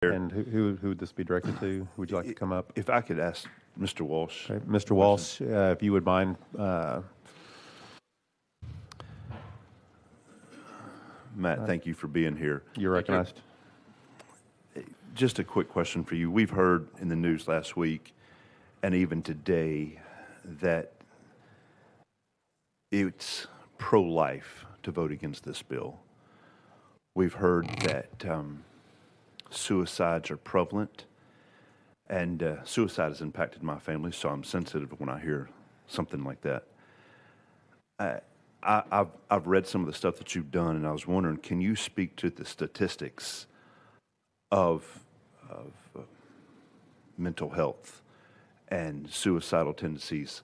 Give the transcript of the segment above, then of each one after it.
And who would this be directed to? Would you like to come up? If I could ask Mr. Walsh. Okay. Mr. Walsh, if you would mind. Matt, thank you for being here. You're recognized. Just a quick question for you. We've heard in the news last week and even today that it's pro-life to vote against this bill. We've heard that suicides are prevalent, and suicide has impacted my family, so I'm sensitive when I hear something like that. I've read some of the stuff that you've done, and I was wondering, can you speak to the statistics of mental health and suicidal tendencies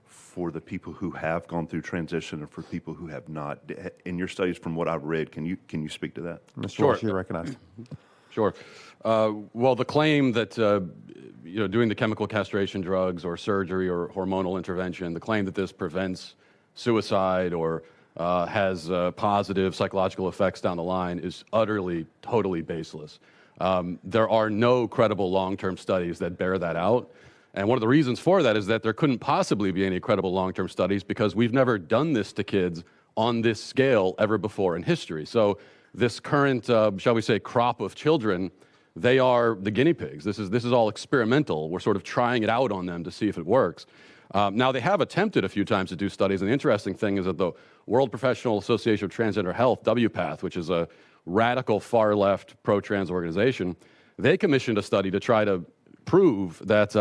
for the people who have gone through transition and for people who have not? In your studies, from what I've read, can you speak to that? Mr. Walsh, you're recognized. Sure. Well, the claim that doing the chemical castration drugs or surgery or hormonal intervention, the claim that this prevents suicide or has positive psychological effects down the line is utterly, totally baseless. There are no credible long-term studies that bear that out. And one of the reasons for that is that there couldn't possibly be any credible long-term studies because we've never done this to kids on this scale ever before in history. So this current, shall we say, crop of children, they are the guinea pigs. This is all experimental. We're sort of trying it out on them to see if it works. Now, they have attempted a few times to do studies, and the interesting thing is that the World Professional Association of Transgender Health, WPATH, which is a radical far-left pro-trans organization, they commissioned a study to try to prove that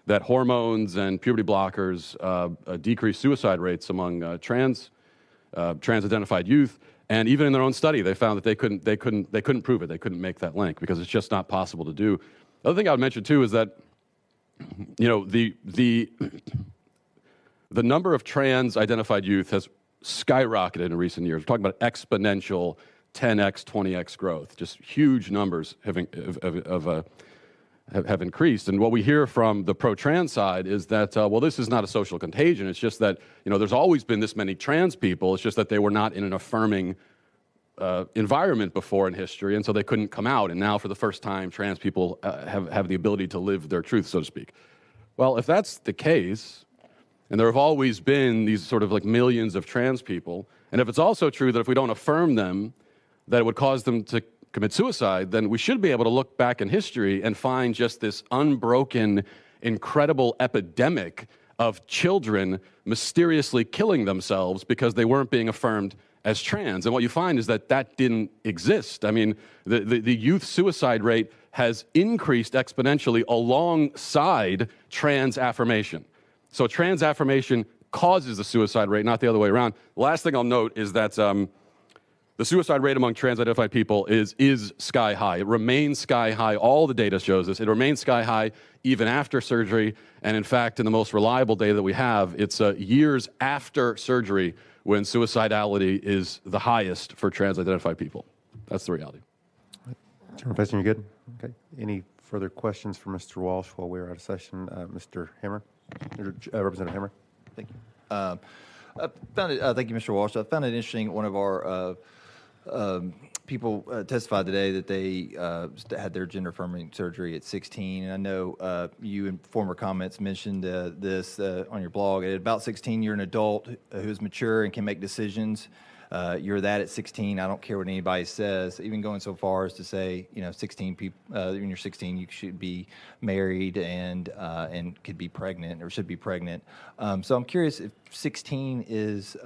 that hormones and puberty blockers decrease suicide rates among trans-identified youth. And even in their own study, they found that they couldn't prove it. They couldn't make that link because it's just not possible to do. The other thing I would mention too is that the number of trans-identified youth has skyrocketed in recent years. We're talking about exponential 10x, 20x growth. Just huge numbers have increased. And what we hear from the pro-trans side is that, well, this is not a social contagion. It's just that, there's always been this many trans people. It's just that they were not in an affirming environment before in history, and so they couldn't come out. And now, for the first time, trans people have the ability to live their truth, so to speak. Well, if that's the case, and there have always been these sort of like millions of trans people, and if it's also true that if we don't affirm them, that it would cause them to commit suicide, then we should be able to look back in history and find just this unbroken, incredible epidemic of children mysteriously killing themselves because they weren't being affirmed as trans. And what you find is that that didn't exist. I mean, the youth suicide rate has increased exponentially alongside trans affirmation. So trans affirmation causes the suicide rate, not the other way around. The last thing I'll note is that the suicide rate among trans-identified people is sky high. It remains sky high. All the data shows this. It remains sky high even after surgery. And in fact, in the most reliable data that we have, it's years after surgery when suicidality is the highest for trans-identified people. That's the reality. Chairman Tyson, you good? Okay. Any further questions for Mr. Walsh while we're out of session? Mr. Hammer, Representative Hammer. Thank you. Thank you, Mr. Walsh. I found it interesting. One of our people testified today that they had their gender-affirming surgery at 16. And I know you in former comments mentioned this on your blog. At about 16, you're an adult who's mature and can make decisions. You're that at 16. I don't care what anybody says. Even going so far as to say, 16 people. When you're 16, you should be married and could be pregnant or should be pregnant. So I'm curious if 16 is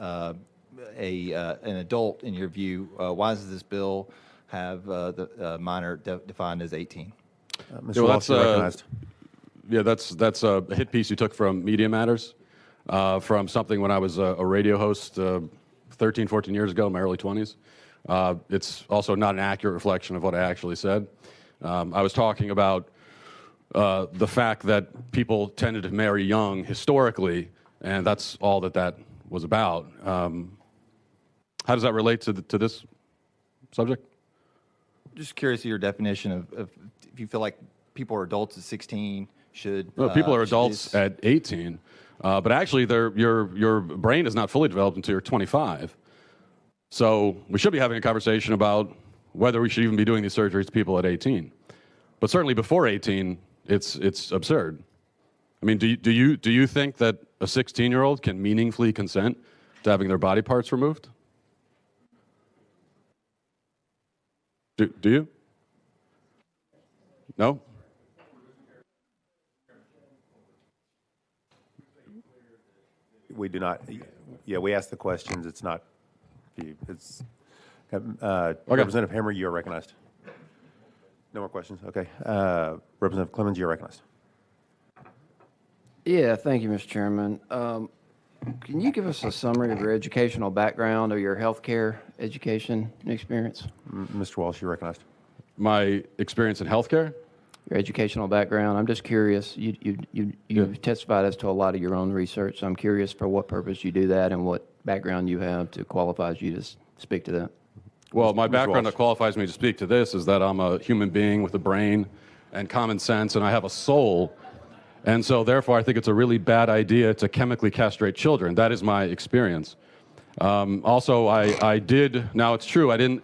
an adult in your view. Why does this bill have the minor defined as 18? Mr. Walsh, recognized. Yeah, that's a hit piece you took from Media Matters, from something when I was a radio host 13, 14 years ago in my early 20s. It's also not an accurate reflection of what I actually said. I was talking about the fact that people tended to marry young historically, and that's all that was about. How does that relate to this subject? Just curious of your definition of if you feel like people are adults at 16 should. Well, people are adults at 18, but actually, your brain is not fully developed until you're 25. So we should be having a conversation about whether we should even be doing these surgeries to people at 18. But certainly before 18, it's absurd. I mean, do you think that a 16-year-old can meaningfully consent to having their body parts removed? Do you? No? We do not. Yeah, we ask the questions. It's not. It's. Representative Hammer, you are recognized. No more questions. Okay. Representative Clemens, you are recognized. Yeah, thank you, Mr. Chairman. Can you give us a summary of your educational background or your healthcare education experience? Mr. Walsh, you are recognized. My experience in healthcare? Your educational background. I'm just curious. You've testified as to a lot of your own research. So I'm curious for what purpose you do that and what background you have to qualifies you to speak to that. Well, my Mr. background Walsh. that qualifies me to speak to this is that I'm a human being with a brain and common sense, and I have a soul. And so, therefore, I think it's a really bad idea to chemically castrate children. That is my experience. Also, I did. Now, it's true. I didn't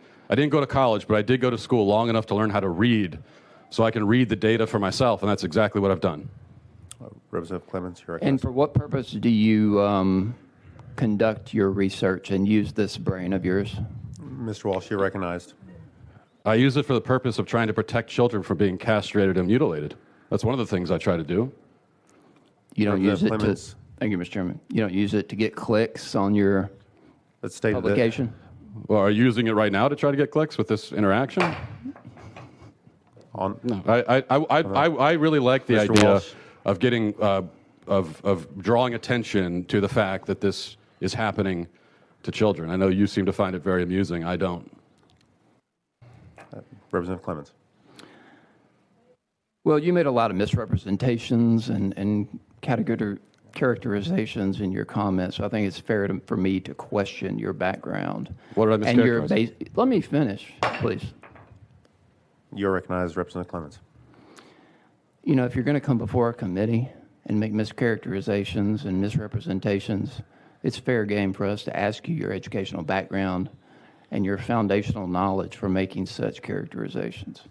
go to college, but I did go to school long enough to learn how to read, so I can read the data for myself, and that's exactly what I've done. Representative Clemens, you are And recognized. for what purpose do you conduct your research and use this brain of yours? Mr. Walsh, you are recognized. I use it for the purpose of trying to protect children from being castrated and mutilated. That's one of the things I try to do. You don't use it Clemens. to. Thank you, Mr. Chairman. You don't use it to get clicks on your Let's state that. publication. Well, are you using it right now to try to get clicks with this interaction? On. No, I really like the Mr. idea Walsh. of getting of drawing attention to the fact that this is happening to children. I know you seem to find it very amusing. I don't. Representative Clemens. Well, you made a lot of misrepresentations and characterizations in your comments, so I think it's fair for me to question your background. What did I And your mischaracterize? let me finish, please. You are recognized, Representative Clemens. You know, if you're going to come before a committee and make mischaracterizations and misrepresentations, it's fair game for us to ask you your educational background and your foundational knowledge for making such characterizations.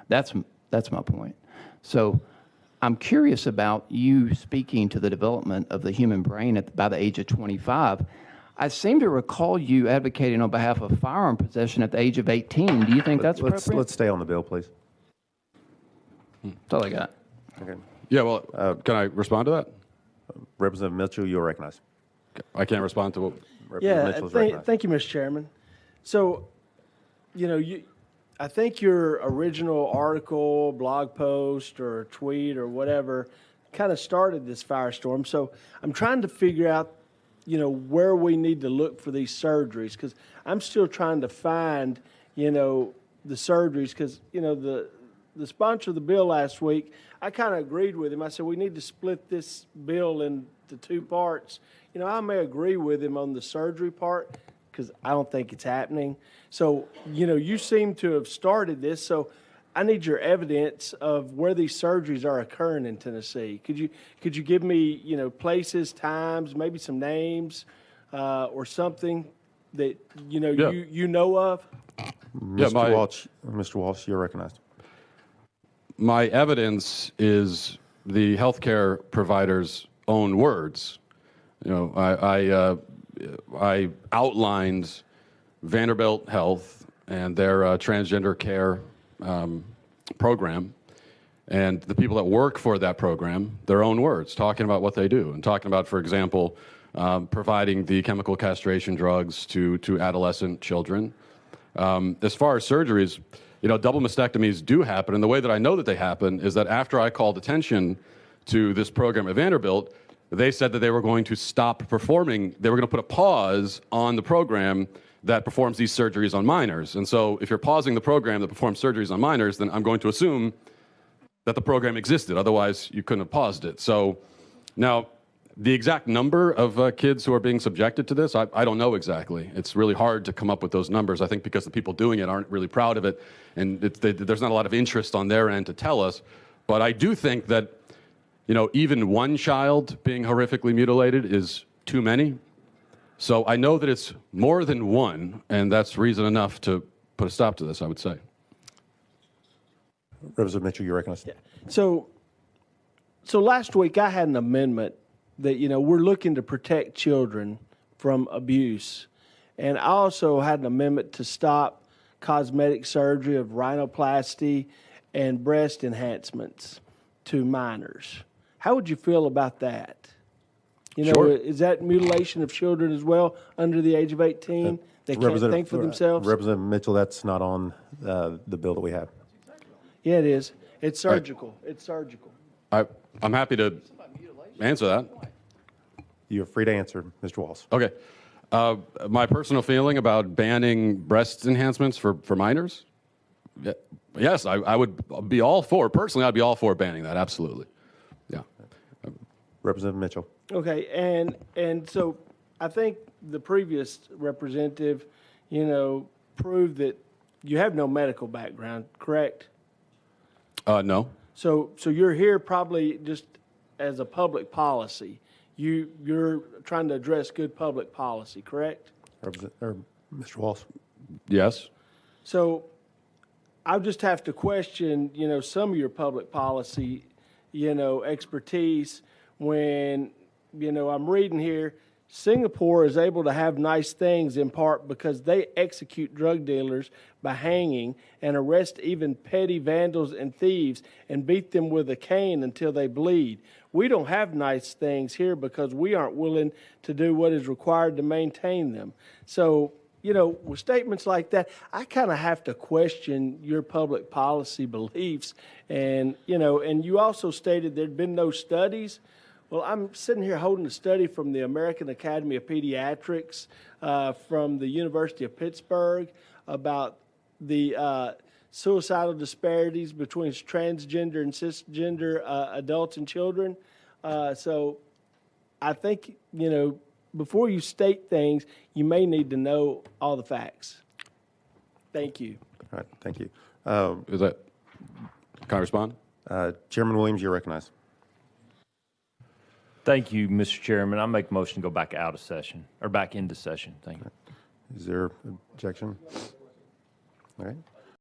That's my point. So I'm curious about you speaking to the development of the human brain by the age of 25. I seem to recall you advocating on behalf of firearm possession at the age of 18. Do you think that's appropriate? Let's stay on the bill, please. That's all I got. Okay. Yeah, well, can I respond to that? Representative Mitchell, you are recognized. I can't respond to what. Representative Mitchell is recognized. Thank you, Mr. Chairman. So, I think your original article, blog post, or tweet, or whatever, kind of started this firestorm. So I'm trying to figure out, where we need to look for these surgeries, because I'm still trying to find, the surgeries, because, the sponsor of the bill last week, I kind of agreed with him. I said, we need to split this bill into two parts. I may agree with him on the surgery part, because I don't think it's happening. So, you seem to have started this, so I need your evidence of where these surgeries are occurring in Tennessee. Could you give me, places, times, maybe some names, or something that, Yeah. you know of? Mr. Walsh, you're recognized. My evidence is the healthcare provider's own words. I outlined Vanderbilt Health and their transgender care program, and the people that work for that program, their own words, talking about what they do, and talking about, for example, providing the chemical castration drugs to adolescent children. As far as surgeries, double mastectomies do happen, and the way that I know that they happen is that after I called attention to this program at Vanderbilt, they said that they were going to stop performing, they were going to put a pause on the program that performs these surgeries on minors. And so if you're pausing the program that performs surgeries on minors, then I'm going to assume that the program existed. Otherwise, you couldn't have paused it. So now, the exact number of kids who are being subjected to this, I don't know exactly. It's really hard to come up with those numbers, I think, because the people doing it aren't really proud of it, and there's not a lot of interest on their end to tell us. But I do think that, even one child being horrifically mutilated is too many. So I know that it's more than one, and that's reason enough to put a stop to this, I would say. Representative Mitchell, you're recognized. So last week I had an amendment that, we're looking to protect children from abuse. And I also had an amendment to stop cosmetic surgery of rhinoplasty and breast enhancements to minors. How would you feel about that? Sure. Is that mutilation of children as well under the age of 18? They can't think for themselves? Representative Mitchell, that's not on the bill that we have. Yeah, it is. It's surgical. It's surgical. I'm happy to answer that. You're free to answer, Mr. Walsh. Okay. My personal feeling about banning breast enhancements for minors? Yes, I would be all for, personally, I'd be all for banning that, absolutely. Yeah. Representative Mitchell. Okay, and so I think the previous representative, proved that you have no medical background, correct? No. So you're here probably just as a public policy. You're trying to address good public policy, correct? Mr. Walsh. Yes. So I just have to question, some of your public policy, expertise when, I'm reading here, Singapore is able to have nice things in part because they execute drug dealers by hanging and arrest even petty vandals and thieves and beat them with a cane until they bleed. We don't have nice things here because we aren't willing to do what is required to maintain them. So, with statements like that, I kind of have to question your public policy beliefs. And, and you also stated there'd been no studies. Well, I'm sitting here holding a study from the American Academy of Pediatrics from the University of Pittsburgh about the suicidal disparities between transgender and cisgender adults and children. So I think, before you state things, you may need to know all the facts. Thank you. All right, thank you. Can I respond? Chairman Williams, you're recognized. Thank you, Mr. Chairman. I make a motion to go back out of session, or back into session. Thank you. Is there objection? All right.